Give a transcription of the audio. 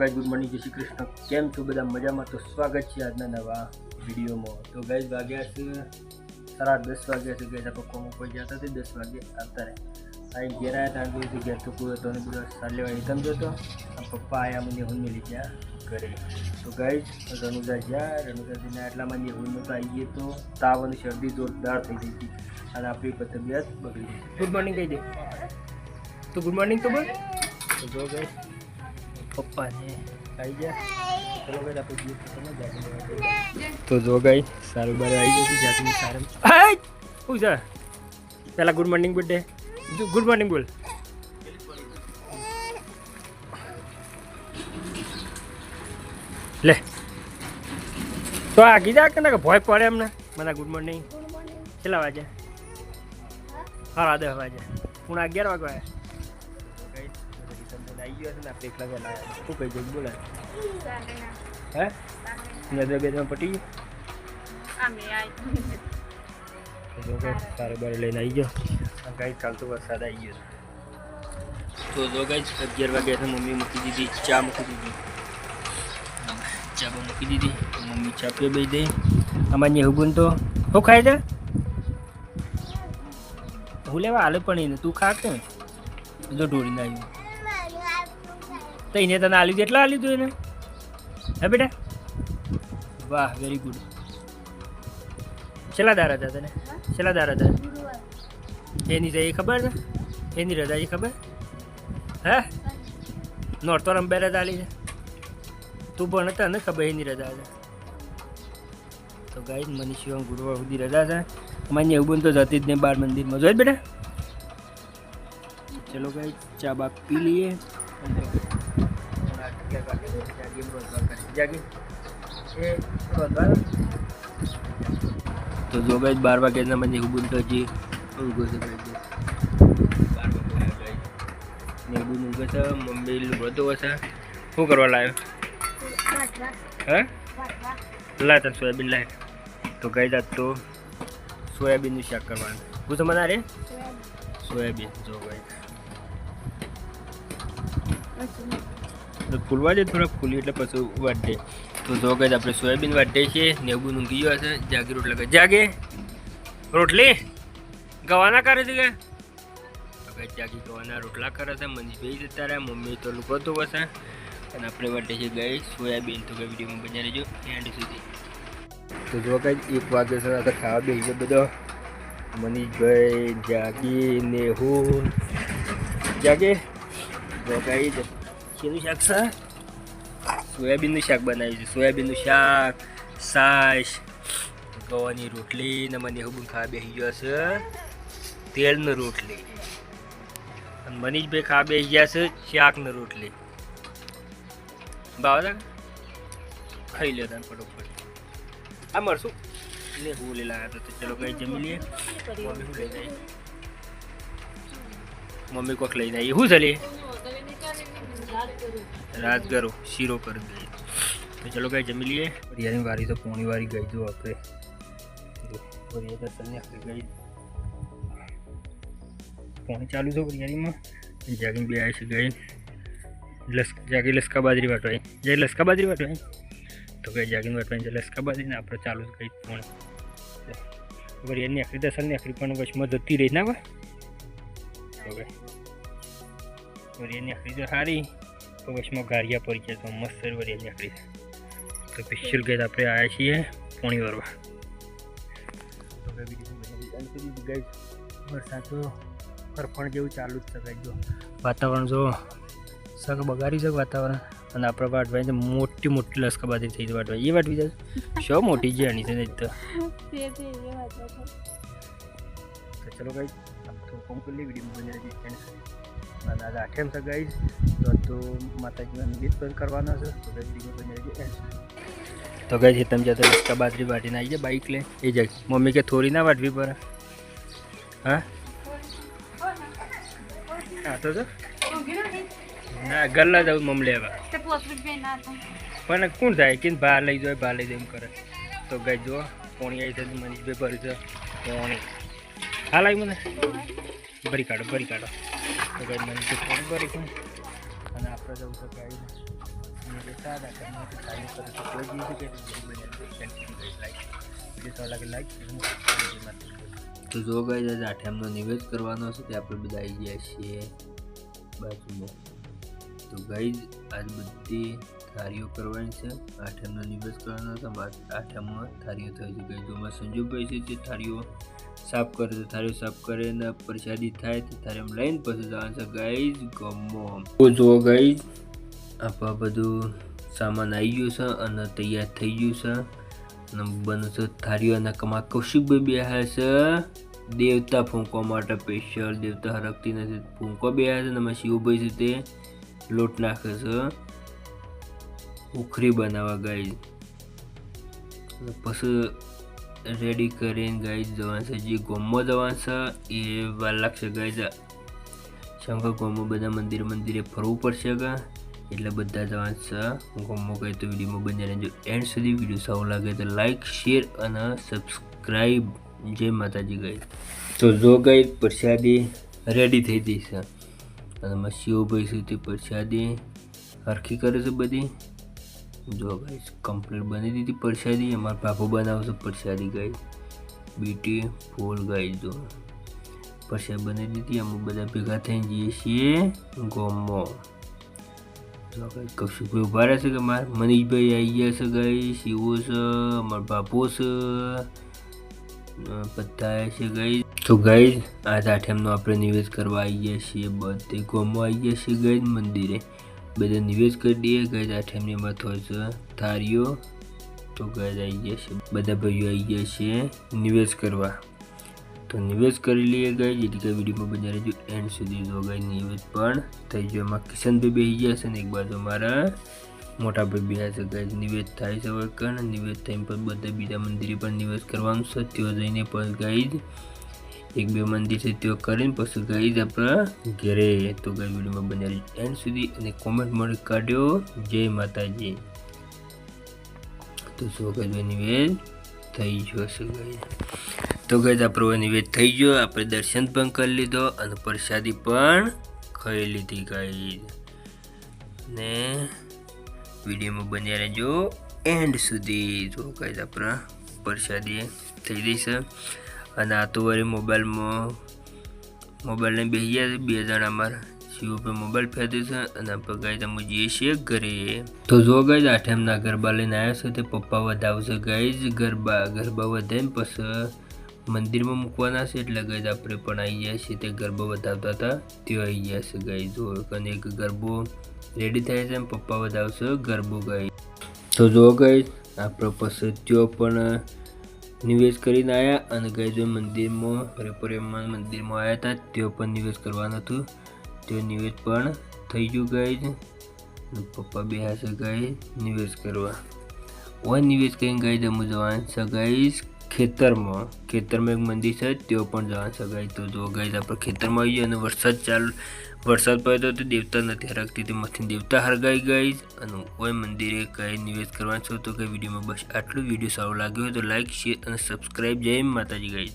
Guys good morning, જય શ્રી કૃષ્ણ. કેમ છો બધા? મજામાં? તો સ્વાગત છે આજના નવા વિડીયોમાં. તો ગાઈસ વાગ્યા છે 10:30 વાગ્યા છે. ગાઈસ આપણે કોમ ઉપર જતા હતા 10 વાગે આવતા રહે. અહીં ઘેર આવ્યા ત્યાં જોયું ઘેર તો પૂરો હતો અને બધો સાર લેવા સમજો હતો. પપ્પા આયા મને હું મિલી ગયા ઘરે. તો ગાઈસ રણુજા જ્યાં રણુજાજીને આટલામાં જે હું નહોતો આવી ગયો તો તાવ અને શરદી જોરદાર થઈ ગઈ હતી અને આપણી તબિયત બગડી ગઈ. ગુડ મોર્નિંગ કહી દે તો ગુડ મોર્નિંગ તો બોલ. તો જો ગાઈસ પપ્પાને આવી ગયા. ચલો ભાઈ આપણે જઈએ તો જો ગાઈ સારું બાર આવી ગયું જાતની સારું. શું છે પહેલાં ગુડ મોર્નિંગ બોલ દે. ગુડ મોર્નિંગ બોલ. લે તો આગી જા કે ના ભોય પડે એમને મને ગુડ મોર્નિંગ. કેટલા વાગે? 10:30 વાગે. પૂણા 11 વાગે આવ્યા. આવી ગયો છે ને આપણે એકલા વહેલા આવ્યા. શું કહી જવું બોલે? હે નજર બેદમાં પટી ગયો સારું બારે લઈને આવી ગયો. ગાઈ કાલ તો વરસાદ આવી ગયો. તો જો ગાઈ 11 વાગ્યા તો મમ્મી મૂકી દીધી ચા મૂકી દીધી. ચા મૂકી દીધી મમ્મી ચા પીએ બે દે. અમારે હુબુન તો શું ખાય છે? હું લેવા હાલે પણ એને તું ખા કે જો ઢોળીને આવ્યું તો એને તને આલ્યું કેટલા આલ્યું તું એને? હે બેટા વાહ વેરી ગુડ. છેલ્લા દાર હતા તને? છેલ્લા દાર હતા એની તો એ ખબર છે? એની રજા એ ખબર? હે નોરતો રંબે રજા આલી છે તું પણ હતા ને ખબર એની રજા છે. તો ગાઈ મને શિવમ ગુરુવાર સુધી રજા છે. અમારે એવું તો જતી જ નહીં બાર મંદિરમાં જોઈ બેટા. ચલો ગાઈ ચા બા પી લઈએ. તો જો ગાઈ 12 વાગ્યાના મને એવું તો હજી ઊંઘો છે. 12 વાગ્યા નેબું ઊંઘે છે. મમ્મી બધો હશે. શું કરવા લાવ્યો? હે લાય તાર સોયાબીન લાય. તો ગાઈ જાત તો સોયાબીનનું શાક કરવાનું. હું તો મના રે સોયાબીન જો ગાઈ ફૂલવા દે થોડાક ફૂલી એટલે પછી વાટે. તો જો ગાઈ આપણે સોયાબીન વાટે છીએ. નેબું ઊંઘી ગયો હશે. જાગી રોટલા કરે જાગે રોટલી ગવાના કરે છે કે જાગી ગવાના રોટલા કરે છે. મનીષભાઈ જતા રહ્યા. મમ્મી તો લુકતો હશે અને આપણે વાટે છે ગાઈ સોયાબીન. તો કઈ વિડીયોમાં બન્યા રહેજો એન્ડ સુધી. તો જો કઈ 1 વાગે છે આપણે ખાવા બેસી છે બધો. મનીષભાઈ જાગી નેહુલ જાગે. જો કઈ શેનું શાક છે? સોયાબીનનું શાક બનાવ્યું છે. સોયાબીનનું શાક છાશ ગવાની રોટલી ને મને એવું ખાવા બેસી ગયો છે તેલની રોટલી. અને મનીષભાઈ ખાવા બેસી ગયા છે શાકની રોટલી. ભાવ ખાઈ લે તને ફટોફટ. આ મળશું ને હું લઈ લાવ્યા તો ચલો કઈ જમી લઈએ. મમ્મી લઈ જાય મમ્મી કોક લઈને આવી. શું ચાલીએ રાજગરો શીરો કરી દઈએ. તો ચલો કઈ જમી લઈએ. વરિયાની વારી તો પોણી વારી ગઈ જો આપણે વરિયા દર્શનની આખી ગઈ પોણી ચાલુ છે વરિયાળીમાં. જાગીને બે આવી છે ગઈ જાગી લસકા બાજરી વાટવાય જાય. લસકા બાજરી વાટવાય તો કઈ જાગીને વાટવાય છે લસકા બાજરીને આપણે ચાલુ કઈ પોણી વરિયાની આખરી દર્શનની આખરી પણ વચમાં જતી રહી ના હવે વરિયાની આખરી તો સારી તો વચમાં ગારિયા પડી છે તો મસ્ત વરિયાની આખરી છે. તો સ્પેશિયલ ગઈ આપણે આવ્યા છીએ પોણી વારવા. વરસાદ તો ફરફણ જેવું ચાલુ જ છે. જો વાતાવરણ જો સગ બગાડી છે વાતાવરણ. અને આપણે વાટવાય છે મોટી મોટી લસકા બાજરી થઈ વાટવાય એ વાટવી જાય શો મોટી છે આની છે નહીં તો ચલો ગાઈ તો કમ્પ્લીટલી વિડીયો બની રહી છે. અને આજે 8મ છે ગાઈ તો માતાજીના ગીત બંધ કરવાના છે. તો વિડીયો બની રહી છે. તો ગાઈ તમે જતા લસકા બાજરી વાટીને આવી જાય બાઈક લે એ જાય. મમ્મી કે થોડી ના વાટવી પડે? હા હા તો ના ગલ્લા જવું મમ્મી લેવા પણ કોણ થાય કે બહાર લઈ જાય બહાર લઈ જાય એમ કરે. તો ગઈ જો પોણી આવી છે મનીષભાઈ ભરી છે પોણી. હાલ આવી મને ભરી કાઢો તો ગઈ મનીષભાઈ પોણી ભરી છે. અને આપણે જવું છે ગાઈ સારા તમે કાર્ય કરો તો કોઈ દિવસ કે લાઈક તો જો ગાઈસ આજે આઠમનો નિવેદ કરવાનો છે તે આપણે બધા આવી ગયા છીએ બાજુમાં. તો ગાઈસ આજ બધી થાળીઓ કરવાની છે. આઠમનો નિવેદ કરવાનો છે. આઠમમાં થાળીઓ થઈ છે ગાઈસ. જો સંજુભાઈ છે તે થાળીઓ સાફ કરે તો થાળીઓ સાફ કરે ને પ્રસાદી થાય તો થાળીમાં લઈને પછી જવાનું છે ગાઈસ ગમો. તો જો ગાઈસ આપણા બધું સામાન આવી ગયું છે અને તૈયાર થઈ ગયું છે અને બને છે થાળીઓ અને કમા કૌશિકભાઈ બેહ્યા છે દેવતા ફૂંકવા માટે. સ્પેશિયલ દેવતા હરકતી નથી ફૂંકવા બેહ્યા છે. અને શિવભાઈ છે તે લોટ નાખે છે ઉખરી બનાવવા ગાઈસ. પછી રેડી કરીને ગાઈસ જવાનું છે જે ગોમમાં જવાનું છે એ વાર લાગશે ગાઈસ. શંકર ગોમમાં બધા મંદિરે ફરવું પડશે કે એટલે બધા જવાનું છે ગોમમાં. કહે તો વિડીયોમાં બન્યા રહેજો એન્ડ સુધી. વિડીયો સારો લાગે તો લાઈક શેર અને સબસ્ક્રાઈબ. જય માતાજી ગાઈસ. તો જો ગાઈસ પ્રસાદી રેડી થઈ ગઈ છે અને શિવભાઈ છે તે પ્રસાદી હરખી કરે છે બધી. જો ગાઈસ કમ્પ્લીટ બની દીધી પ્રસાદી. અમારા બાપુ બનાવશે પ્રસાદી ગાઈસ. બીટી ફૂલ ગાઈસ. જો પ્રસાદ બની દીધી. અમે બધા ભેગા થઈને જઈએ છીએ ગોમમાં. જો ગાઈસ કૌશિકભાઈ ઉભા રહેશે કે મારા મનીષભાઈ આવી ગયા છે ગાઈસ. શિવો છે અમારા બાપુ છે બધા છે ગાઈસ. તો ગાઈસ આજ આઠમનો આપણે નિવેદ કરવા આવી ગયા છીએ બધે ગોમમાં આવી ગયા છીએ ગાઈસ મંદિરે. બધા નિવેદ કરી દઈએ ગાઈસ. આઠમની અમારે હોય છે થાળીઓ. તો ગાઈસ આવી ગયા છે બધા ભાઈઓ આવી ગયા છે નિવેદ કરવા. તો નિવેદ કરી લઈએ ગાઈસ. જેથી કે વિડીયોમાં બન્યા રહેજો એન્ડ સુધી. જો ગાઈસ નિવેદ પણ થઈ ગયો. એમાં કિશનભાઈ બેસી ગયા છે ને એક બાજુ મારા મોટા ભાઈ બેહ્યા છે ગાઈસ. નિવેદ થાય છે વળકણ. નિવેદ થઈને પણ બધા બીજા મંદિરે પણ નિવેદ કરવાનું છે. ત્યાં જઈને પણ ગાઈસ એક બે મંદિર છે ત્યાં કરીને પછી ગાઈસ આપણા ઘરે. તો ગાઈસ વિડીયોમાં બન્યા રહેજો એન્ડ સુધી અને કોમેન્ટ મળી કાઢ્યો જય માતાજી. તો શું ગાઈસ નિવેદ થઈ ગયો છે ગાઈસ. તો ગાઈસ આપણો નિવેદ થઈ ગયો. આપણે દર્શન પણ કરી લીધો અને પ્રસાદી પણ ખાઈ લીધી ગાઈસ. ને વિડીયોમાં બન્યા રહેજો એન્ડ સુધી. જો ગાઈસ આપણા પ્રસાદી થઈ ગઈ છે અને આ તો વળી મોબાઈલને બેસી ગયા છે બે જણા. અમારા શિવ પર મોબાઈલ ફેંદે છે અને આપણે ગાઈસ અમે જઈએ છીએ ઘરે. તો જો ગાઈસ આઠમના ગરબા લઈને આવ્યા છે તે પપ્પા વધાવશે ગાઈસ. ગરબા વધાવીને પછી મંદિરમાં મૂકવાના છે એટલે ગાઈસ આપણે પણ આવી ગયા છીએ. તે ગરબા વધાવતા હતા ત્યાં આવી ગયા છે ગાઈસ. જો અને એક ગરબો રેડી થાય છે પપ્પા વધાવશે ગરબો ગાઈસ. તો જો ગાઈસ આપણે પછી ત્યાં પણ નિવેદ કરીને આવ્યા અને ગાઈસ મંદિરમાં હરિપુરામાં મંદિરમાં આવ્યા હતા ત્યાં પણ નિવેદ કરવાનું હતું. તે નિવેદ પણ થઈ ગયું ગાઈસ. પપ્પા બેહ્યા છે ગાઈસ નિવેદ કરવા. ઓય નિવેદ કરીને ગાઈસ અમે જવાનું છે ગાઈસ ખેતરમાં. ખેતરમાં એક મંદિર છે ત્યાં પણ જવાનું છે ગાઈસ. તો જો ગાઈસ આપણે ખેતરમાં આવી ગયા અને વરસાદ પડ્યો તો દેવતા નથી હરકતી તે મથી દેવતા હરગાઈ ગાઈસ. અને ઓય મંદિરે કઈ નિવેદ કરવાનું છે. તો કઈ વિડીયોમાં બસ આટલું. વિડીયો સારો લાગ્યો હોય તો લાઈક શેર અને સબસ્ક્રાઈબ. જય માતાજી ગાઈસ.